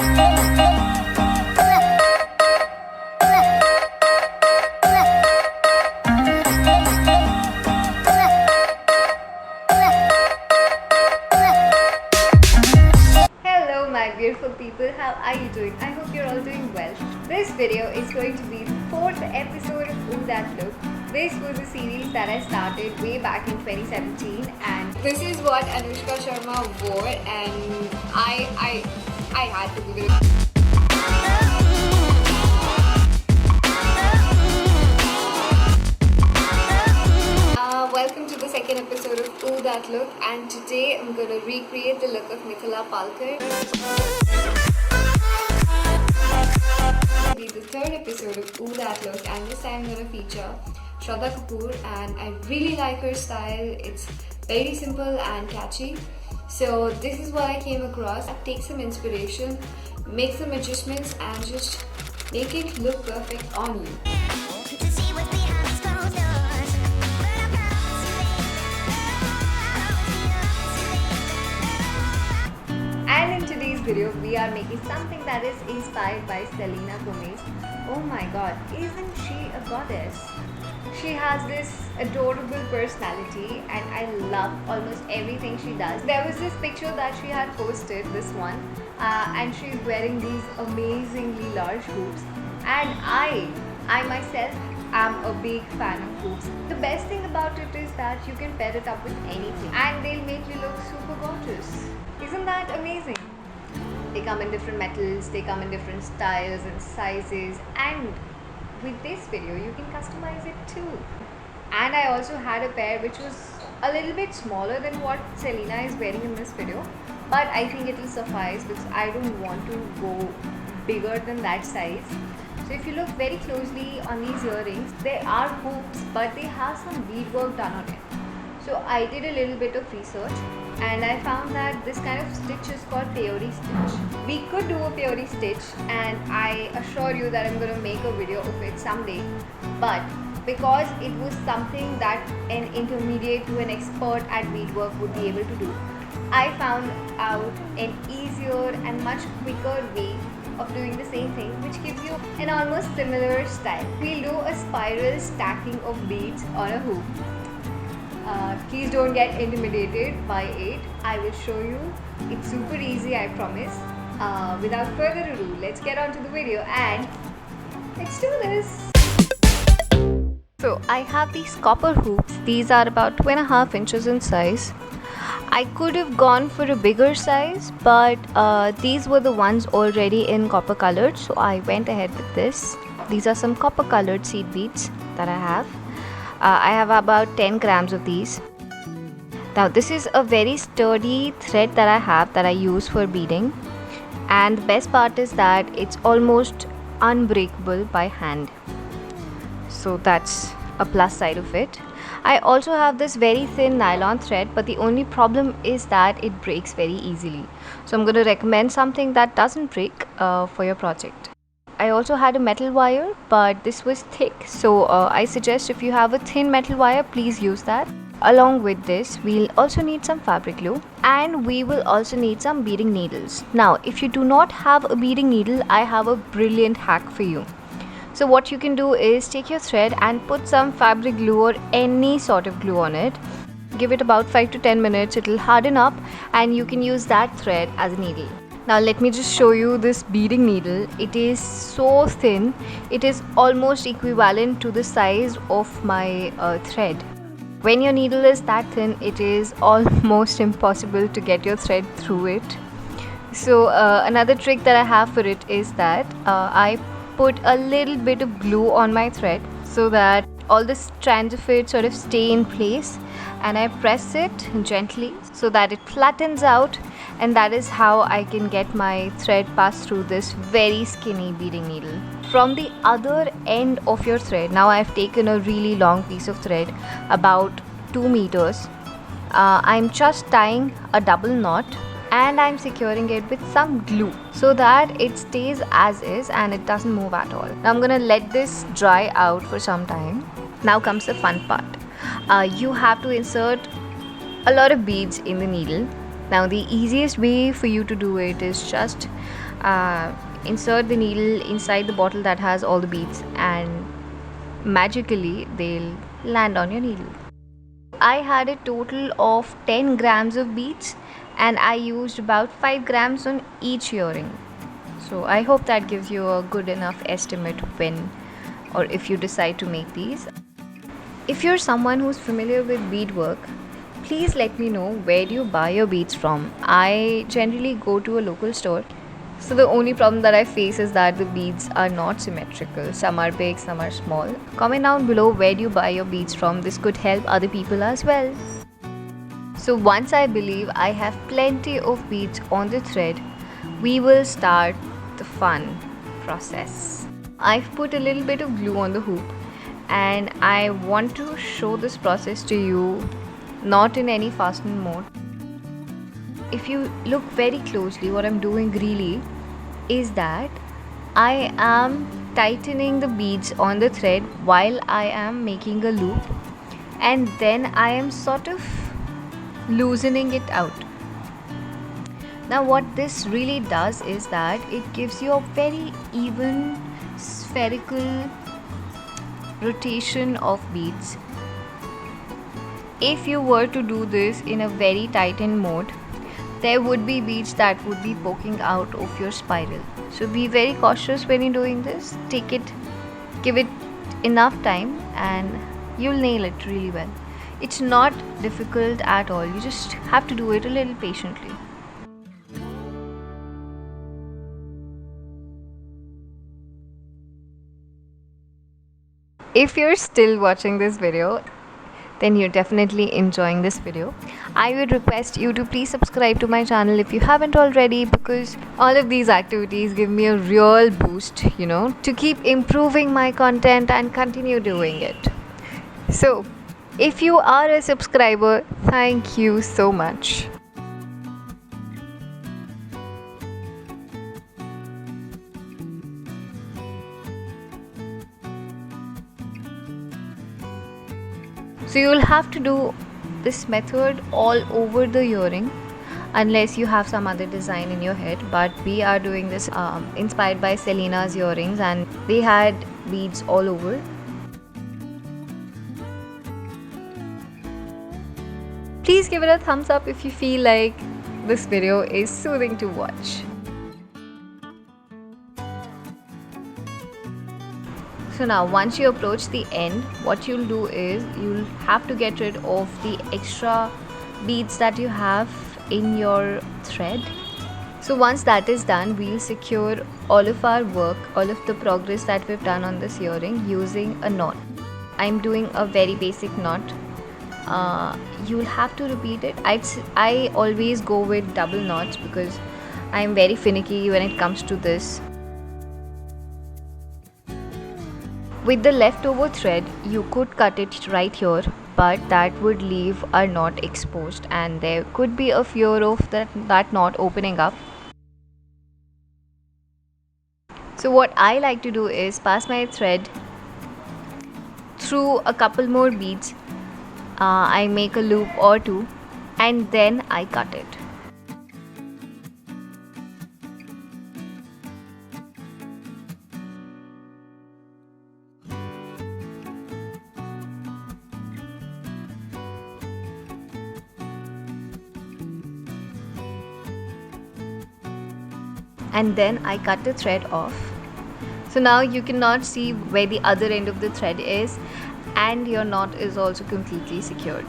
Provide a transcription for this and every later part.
Hello my beautiful people, how are you doing? I hope you're all doing well. This video is going to be the 4th episode of Ooh That Look. This was a series that I started way back in 2017 and this is what Anushka Sharma wore and I had to do it. Welcome to the second episode of Ooh That Look, and today I'm going to recreate the look of Mithila Palkar. This is the third episode of Ooh That Look, and this time I'm going to feature Shraddha Kapoor, and I really like her style. It's very simple and catchy. So this is what I came across. Take some inspiration, make some adjustments and just make it look perfect on you. And in today's video, we are making something that is inspired by Selena Gomez. Oh my god, isn't she a goddess? She has this adorable personality and I love almost everything she does. There was this picture that she had posted, this one, and she's wearing these amazingly large hoops. And I myself am a big fan of hoops. The best thing about it is that you can pair it up with anything and they'll make you look super gorgeous. Isn't that amazing? They come in different metals, they come in different styles and sizes, and with this video you can customize it too. And I also had a pair which was a little bit smaller than what Selena is wearing in this video, but I think it will suffice because I don't want to go bigger than that size. So if you look very closely on these earrings, they are hoops but they have some beadwork done on it. So I did a little bit of research and I found that this kind of stitch is called peori stitch. We could do a peori stitch and I assure you that I'm going to make a video of it someday, but because it was something that an intermediate to an expert at beadwork would be able to do, I found out an easier and much quicker way of doing the same thing, which gives you an almost similar style. We'll do a spiral stacking of beads on a hoop. Please don't get intimidated by it. I will show you. It's super easy, I promise. Without further ado, let's get on to the video and let's do this. So I have these copper hoops. These are about 2.5 inches in size. I could have gone for a bigger size, but these were the ones already in copper colored, so I went ahead with this. These are some copper colored seed beads that I have. I have about 10 grams of these. Now this is a very sturdy thread that I have that I use for beading, and the best part is that it's almost unbreakable by hand. So that's a plus side of it. I also have this very thin nylon thread, but the only problem is that it breaks very easily. So I'm going to recommend something that doesn't break for your project. I also had a metal wire, but this was thick, so I suggest if you have a thin metal wire, please use that. Along with this, we'll also need some fabric glue and we will also need some beading needles. Now, if you do not have a beading needle, I have a brilliant hack for you. So what you can do is take your thread and put some fabric glue or any sort of glue on it. Give it about 5 to 10 minutes, it will harden up and you can use that thread as a needle. Now let me just show you this beading needle. It is so thin, it is almost equivalent to the size of my thread. When your needle is that thin, it is almost impossible to get your thread through it. So another trick that I have for it is that I put a little bit of glue on my thread so that all the strands of it sort of stay in place, and I press it gently so that it flattens out, and that is how I can get my thread passed through this very skinny beading needle. From the other end of your thread, now I've taken a really long piece of thread, about 2 meters. I'm just tying a double knot and I'm securing it with some glue so that it stays as is and it doesn't move at all. Now I'm gonna let this dry out for some time. Now comes the fun part. You have to insert a lot of beads in the needle. Now the easiest way for you to do it is just insert the needle inside the bottle that has all the beads, and magically they'll land on your needle. I had a total of 10 grams of beads, and I used about 5 grams on each earring. So I hope that gives you a good enough estimate when or if you decide to make these. If you're someone who's familiar with beadwork, please let me know where do you buy your beads from. I generally go to a local store. So the only problem that I face is that the beads are not symmetrical. Some are big, some are small. Comment down below where do you buy your beads from. This could help other people as well. So once I believe I have plenty of beads on the thread, we will start the fun process. I've put a little bit of glue on the hoop, and I want to show this process to you not in any fasten mode. If you look very closely, what I'm doing really is that I am tightening the beads on the thread while I am making a loop, and then I am sort of loosening it out. Now what this really does is that it gives you a very even spherical rotation of beads. If you were to do this in a very tightened mode, there would be beads that would be poking out of your spiral. So be very cautious when you're doing this. Give it enough time, and you'll nail it really well. It's not difficult at all. You just have to do it a little patiently. If you're still watching this video, then you're definitely enjoying this video. I would request you to please subscribe to my channel if you haven't already, because all of these activities give me a real boost, to keep improving my content and continue doing it. So, if you are a subscriber, thank you so much. So you'll have to do this method all over the earring unless you have some other design in your head, but we are doing this inspired by Selena's earrings, and they had beads all over. Please give it a thumbs up if you feel like this video is soothing to watch. So now once you approach the end, what you'll do is you'll have to get rid of the extra beads that you have in your thread. So once that is done, we'll secure all of our work, all of the progress that we've done on this earring using a knot. I'm doing a very basic knot. You'll have to repeat it. I always go with double knots because I'm very finicky when it comes to this. With the leftover thread, you could cut it right here, but that would leave a knot exposed, and there could be a fear of that knot opening up. So what I like to do is pass my thread through a couple more beads. I make a loop or two, and then I cut it. And then I cut the thread off. So now you cannot see where the other end of the thread is, and your knot is also completely secured.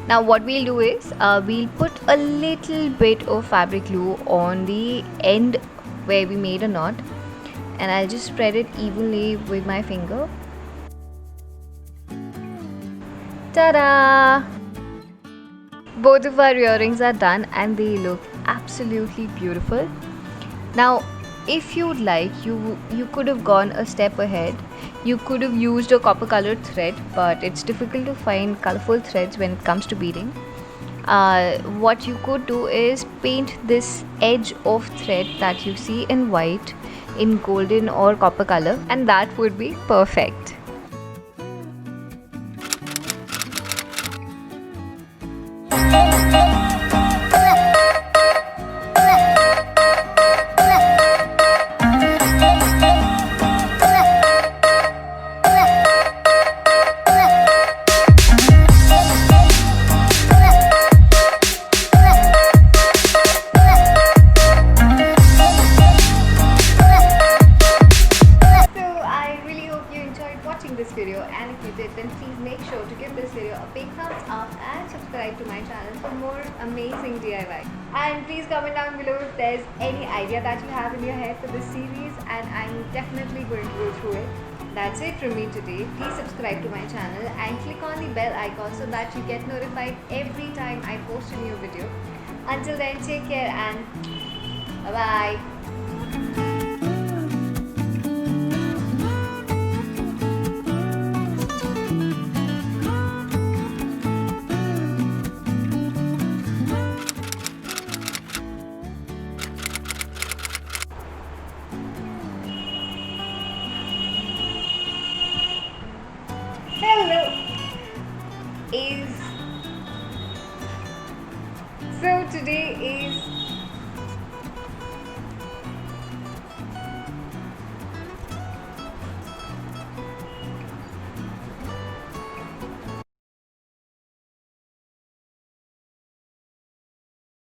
Now what we'll do is we'll put a little bit of fabric glue on the end where we made a knot, and I'll just spread it evenly with my finger. Ta-da! Both of our earrings are done and they look absolutely beautiful. Now if you'd like, you could have gone a step ahead. You could have used a copper colored thread, but it's difficult to find colorful threads when it comes to beading. What you could do is paint this edge of thread that you see in white in golden or copper color, and that would be perfect. doing DIY. And please comment down below if there's any idea that you have in your head for this series, and I'm definitely going to go through it. That's it from me today. Please subscribe to my channel and click on the bell icon so that you get notified every time I post a new video. Until then, take care and bye bye. Hello is so today is